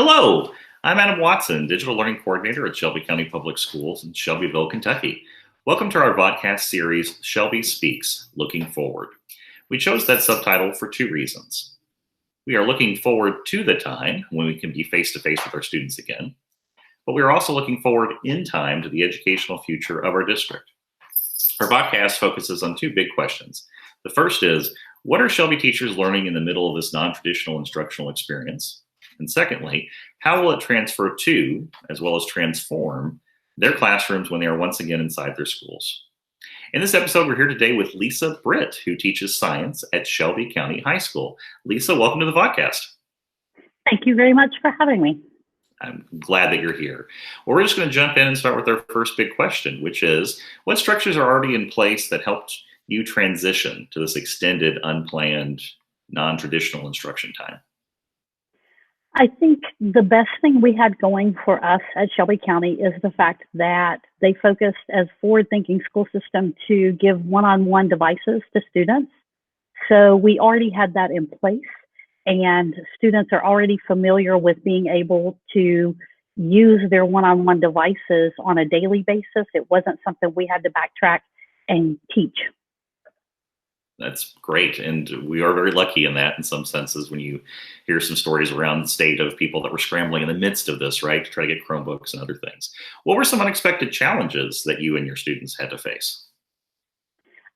Hello, I'm Adam Watson, Digital Learning Coordinator at Shelby County Public Schools in Shelbyville, Kentucky. Welcome to our podcast series, Shelby Speaks, Looking Forward. We chose that subtitle for two reasons. We are looking forward to the time when we can be face-to-face with our students again, but we are also looking forward in time to the educational future of our district. Our podcast focuses on two big questions. The first is, what are Shelby teachers learning in the middle of this non-traditional instructional experience? And secondly, how will it transfer to, as well as transform, their classrooms when they are once again inside their schools? In this episode, we're here today with Lisa Britt, who teaches science at Shelby County High School. Lisa, welcome to the podcast. Thank you very much for having me. I'm glad that you're here. Well, we're just going to jump in and start with our first big question, which is, what structures are already in place that helped you transition to this extended, unplanned, non-traditional instruction time? I think the best thing we had going for us at Shelby County is the fact that they focused as forward-thinking school system to give one-on-one devices to students. So we already had that in place, and students are already familiar with being able to use their one-on-one devices on a daily basis. It wasn't something we had to backtrack and teach. That's great. And we are very lucky in that in some senses when you hear some stories around the state of people that were scrambling in the midst of this, right, to try to get Chromebooks and other things. What were some unexpected challenges that you and your students had to face?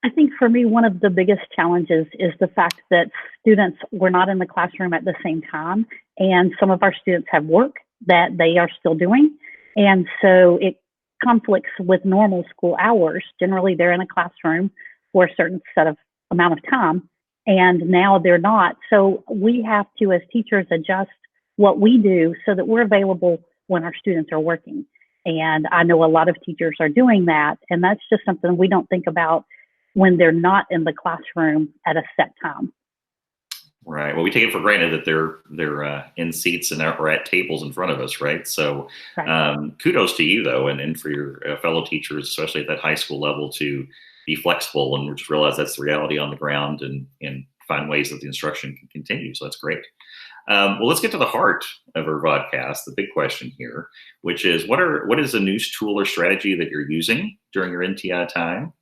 I think for me, one of the biggest challenges is the fact that students were not in the classroom at the same time. And some of our students have work that they are still doing. And so it conflicts with normal school hours. Generally, they're in a classroom for a certain set of amount of time, and now they're not. So we have to, as teachers, adjust what we do so that we're available when our students are working. And I know a lot of teachers are doing that, and that's just something we don't think about when they're not in the classroom at a set time. Right. Well, we take it for granted that they're in seats and are at tables in front of us, right? So kudos to you, though, and for your fellow teachers, especially at that high school level, to be flexible and just realize that's the reality on the ground and find ways that the instruction can continue. So that's great. Well, let's get to the heart of our podcast, the big question here, which is what is a new tool or strategy that you're using during your NTI time?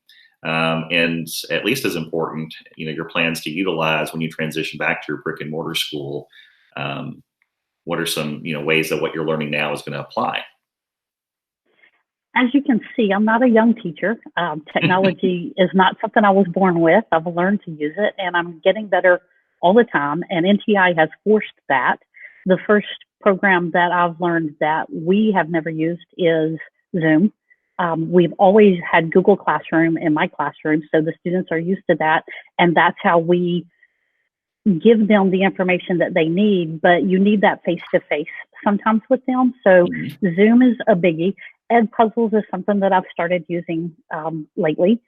And at least as important, your plans to utilize when you transition back to your brick and mortar school. What are some, ways that what you're learning now is going to apply? As you can see, I'm not a young teacher. Technology is not something I was born with. I've learned to use it, and I'm getting better all the time. And NTI has forced that. The first program that I've learned that we have never used is Zoom. We've always had Google Classroom in my classroom, so the students are used to that, and that's how we give them the information that they need, but you need that face-to-face sometimes with them. So Zoom is a biggie. Ed Puzzles is something that I've started using lately.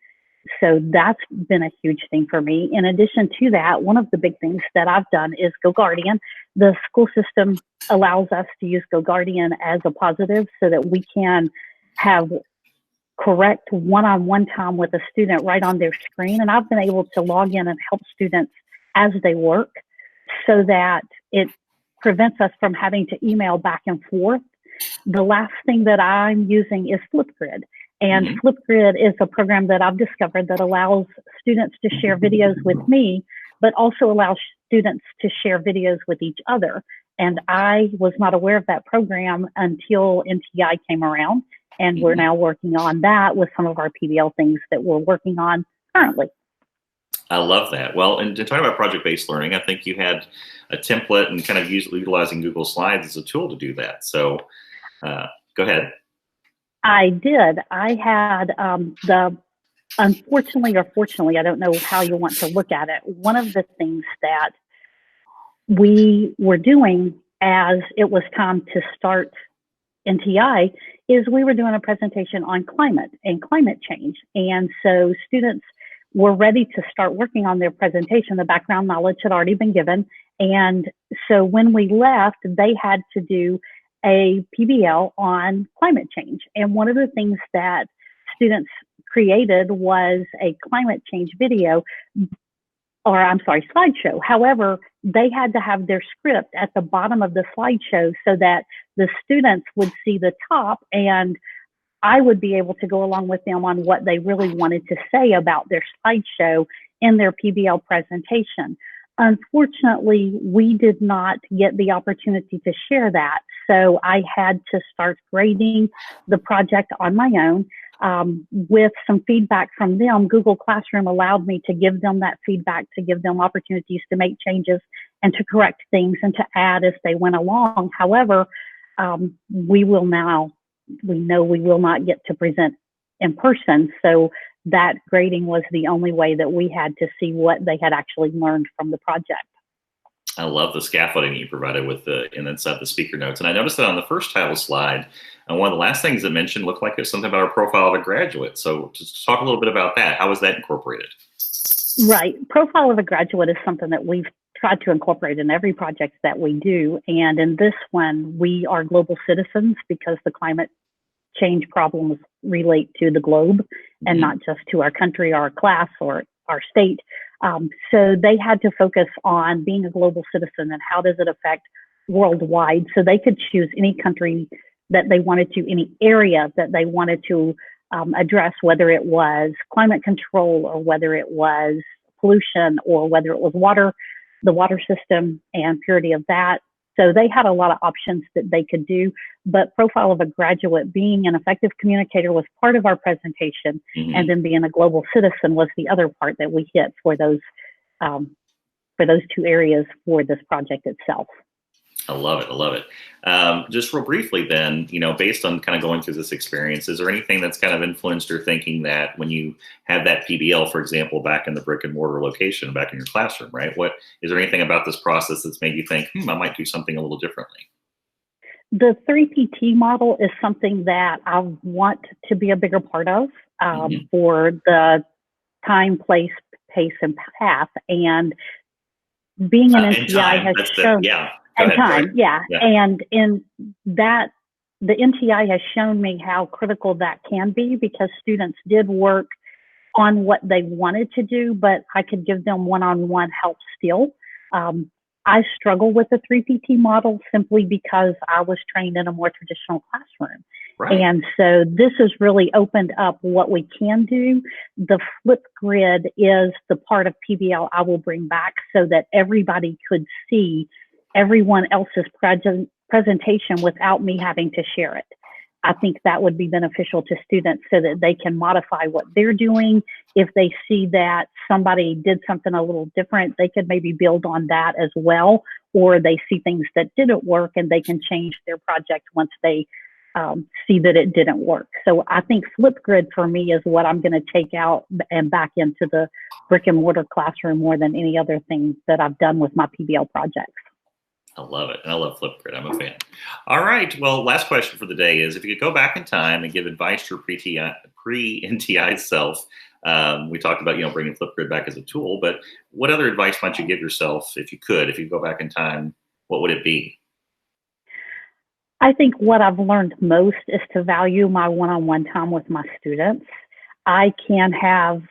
So that's been a huge thing for me. In addition to that, one of the big things that I've done is GoGuardian. The school system allows us to use GoGuardian as a positive so that we can have correct one-on-one time with a student right on their screen. And I've been able to log in and help students as they work so that it prevents us from having to email back and forth. The last thing that I'm using is Flipgrid. And Flipgrid is a program that I've discovered that allows students to share videos with me, but also allows students to share videos with each other. And I was not aware of that program until NTI came around. And we're now working on that with some of our PBL things that we're working on currently. I love that. Well, and to talk about project-based learning, I think you had a template and kind of utilizing Google Slides as a tool to do that. So go ahead. I did. I had unfortunately or fortunately, I don't know how you want to look at it. One of the things that we were doing as it was time to start NTI is we were doing a presentation on climate and climate change. And so students were ready to start working on their presentation. The background knowledge had already been given. And so when we left, they had to do a PBL on climate change. And one of the things that students created was a climate change video or I'm sorry, slideshow. However, they had to have their script at the bottom of the slideshow so that the students would see the top, and I would be able to go along with them on what they really wanted to say about their slideshow in their PBL presentation. Unfortunately, we did not get the opportunity to share that. So I had to start grading the project on my own. With some feedback from them, Google Classroom allowed me to give them that feedback, to give them opportunities to make changes and to correct things and to add as they went along. However, we know we will not get to present in person. So that grading was the only way that we had to see what they had actually learned from the project. I love the scaffolding you provided with and inside the speaker notes. And I noticed that on the first title slide, and one of the last things it mentioned looked like it was something about our profile of a graduate. So just talk a little bit about that. How was that incorporated? Right. Profile of a graduate is something that we've tried to incorporate in every project that we do. And in this one, we are global citizens because the climate change problems relate to the globe and not just to our country, our class, or our state. So they had to focus on being a global citizen and how does it affect worldwide. So they could choose any country that they wanted to, any area that they wanted to address, whether it was climate control or whether it was pollution or whether it was water, the water system and purity of that. So they had a lot of options that they could do, but profile of a graduate, being an effective communicator, was part of our presentation, and then being a global citizen was the other part that we hit for those two areas for this project itself. I love it. I love it. Just real briefly then, based on kind of going through this experience, is there anything that's kind of influenced your thinking that when you have that PBL, for example, back in the brick and mortar location, back in your classroom, right? Is there anything about this process that's made you think, I might do something a little differently? The 3PT model is something that I want to be a bigger part of for the time, place, pace, and path. And being an NTI has shown... And time, yeah. And in that, the NTI has shown me how critical that can be, because students did work on what they wanted to do, but I could give them one-on-one help still. I struggle with the 3PT model simply because I was trained in a more traditional classroom. Right. And so this has really opened up what we can do. The flip grid is the part of PBL I will bring back so that everybody could see everyone else's presentation without me having to share it. I think that would be beneficial to students so that they can modify what they're doing. If they see that somebody did something a little different, they could maybe build on that as well, or they see things that didn't work and they can change their project once they see that it didn't work. So I think Flipgrid for me is what I'm going to take out and back into the brick and mortar classroom more than any other thing that I've done with my PBL projects. I love it. And I love Flipgrid. I'm a fan. All right. Well, last question for the day is, if you could go back in time and give advice to your pre-NTI self, we talked about, bringing Flipgrid back as a tool, but what other advice might you give yourself if you go back in time, what would it be? I think what I've learned most is to value my one-on-one time with my students. I can have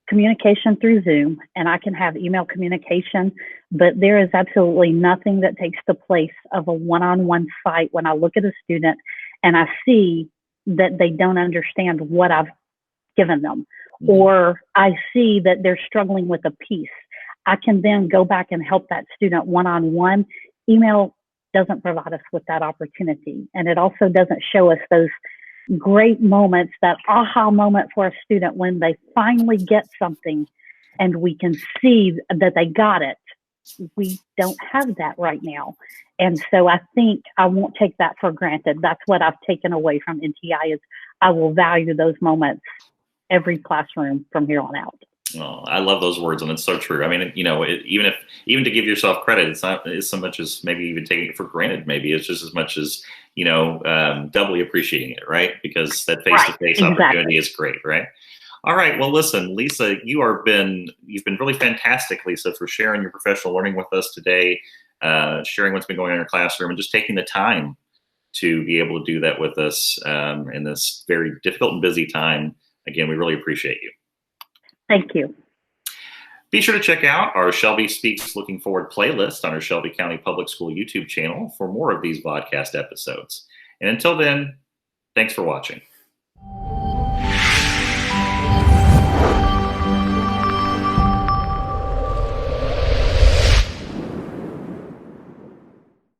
communication through Zoom and I can have email communication, but there is absolutely nothing that takes the place of a one-on-one fight when I look at a student and I see that they don't understand what I've given them, or I see that they're struggling with a piece. I can then go back and help that student one-on-one. Email doesn't provide us with that opportunity. And it also doesn't show us those great moments, that aha moment for a student when they finally get something and we can see that they got it. We don't have that right now. And so I think I won't take that for granted. That's what I've taken away from NTI, is I will value those moments every classroom from here on out. Oh, I love those words, and it's so true. I mean, even to give yourself credit, it's not as so much as maybe even taking it for granted. Maybe it's just as much as doubly appreciating it, right? Because that face-to-face opportunity is great, right? All right. Well, listen, Lisa, you've been really fantastic, Lisa, for sharing your professional learning with us today, sharing what's been going on in your classroom, and just taking the time to be able to do that with us in this very difficult and busy time. Again, we really appreciate you. Thank you. Be sure to check out our Shelby Speaks Looking Forward playlist on our Shelby County Public School YouTube channel for more of these podcast episodes. And until then, thanks for watching.